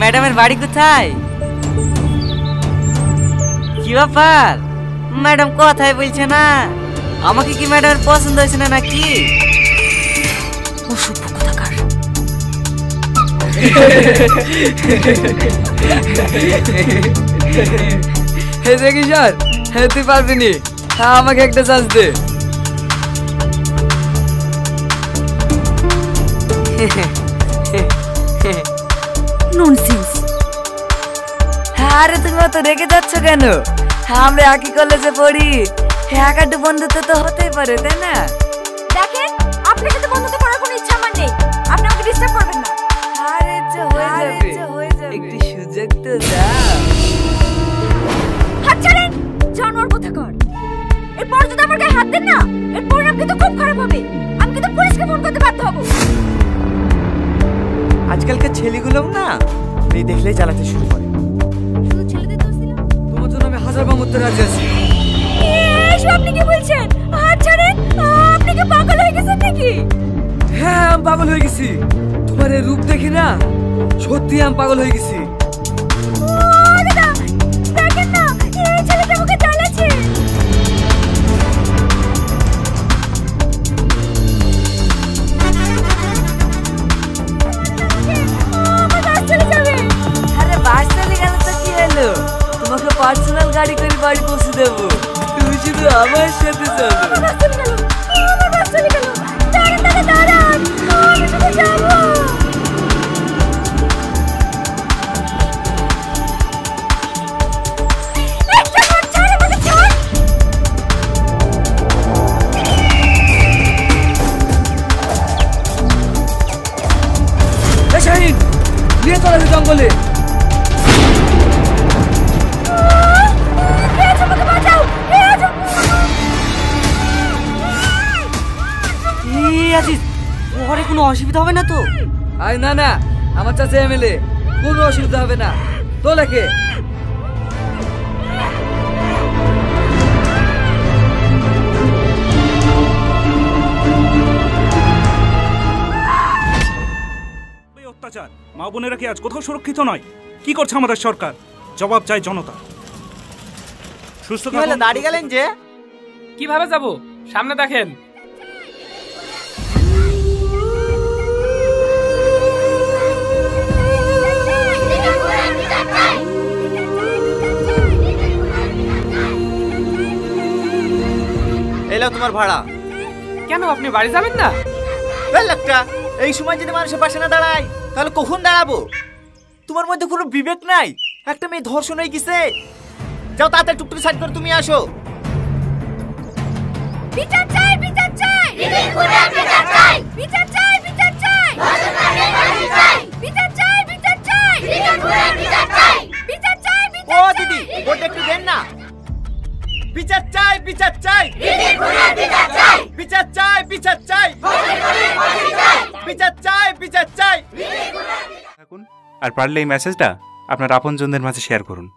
ম্যাডামের বাড়ি কোথায়? কি ব্যাপার, ম্যাডাম কথাই বলছে না? আমাকে কি ম্যাডামের পছন্দ হয়েছে না নাকি? অসভ্য কোথাকার। হে দেখি স্যার, হে তুই পারবি নি, আমাকে একটা চান্স দে। ননসেন্স। আরে তুমি অত রেগে যাচ্ছ কেন? আমরা একই কলেজে পড়ি, একাটু বন্ধুত্ব তো হতেই পারে, তাই না? দেখেন, আপনার সাথে বন্ধুত্ব করার কোনো ইচ্ছা আমার নেই। আপনি আমাকে ডিস্টার্ব করবেন না। আরে হয়ে যাবে, একটু সুযোগ তো দাও। হাত ছাড়েন, জানোয়ার কোথাকার। এরপর যদি আমার গায়ে হাত দেন না, এর পরিণাম কিন্তু খুব খারাপ হবে। আমি কিন্তু পুলিশকে ফোন করতে বাধ্য হব। আজকালকার ছেলেগুলো না মেয়ে দেখলেই জ্বালাতে শুরু করে। শুধু ছেলেদের দোষ দিলাম? তোমার জন্য আমি 1000 বার মরতে রাজি আছি। এসব আপনি কি বলছেন? হাত ছাড়েন, আপনি কি পাগল হয়ে গেছেন নাকি? হ্যাঁ, আমি পাগল হয়ে গেছি। তোমার এই রূপ দেখি না, সত্যি আমি পাগল হয়ে গেছি। আরে না, দেখেন না, এই ছেলেটা আমাকে জ্বালাচ্ছে। আমার বাস চলে যাবে। আরে বাস চলে গেল তো কি হলো? তোমাকে পার্সোনাল গাড়ি করে বাড়ি পৌঁছে দেবো, তুমি শুধু আমার সাথে চলো। আমার বাস চলে গেল, আমার বাস চলে গেল। দাঁড়ান দাদা, দাঁড়ান, আমি শুধু যাবো। একটা হাত ছাড়, আমাকে ছাড়। এই শাহিন, নিয়ে চলে যাবে জঙ্গলে। আমাকে বাঁচাও। আজিজ, ওরে কোনো অসুবিধা হবে না তো? আরে না না, আমার চাচা এমএলএ, কোনো অসুবিধা হবে না। তো লেখে অত্যাচার, মা বোনেরা কি আজ কোথাও সুরক্ষিত নয়? কি করছে আমাদের সরকার? জবাব চাই জনতা। সুস্থ থাকুন। দাঁড়িয়ে গেলেন যে? কিভাবে যাব? সামনে দেখেন। এলো তোমার ভাড়া। কেন, আপনি বাড়ি যাবেন না? লোকটা এই সময় যদি মানুষের পাশে না দাঁড়ায় তাহলে কখন দাঁড়াবো? তোমার মধ্যে কোনো বিবেক নাই? একটা মেয়ে ধর্ষণ হয়ে গেছে, যাও তাড়াতাড়ি টুকটুকি সাইড করে তুমি আসো। বিচার চাই, বিচার চাই, বিচার চাই, বিচার চাই, বিচার চাই, বিচার চাই, বিচার চাই, বিচার চাই। ও দিদি, ওটা একটু দেন না। বিচার চাই, বিচার চাই, বিচার চাই, বিচার চাই, বিচার চাই, বিচার চাই। থাকুন আর পারলে এই মেসেজটা আপনার আপনজনদের মাঝে শেয়ার করুন।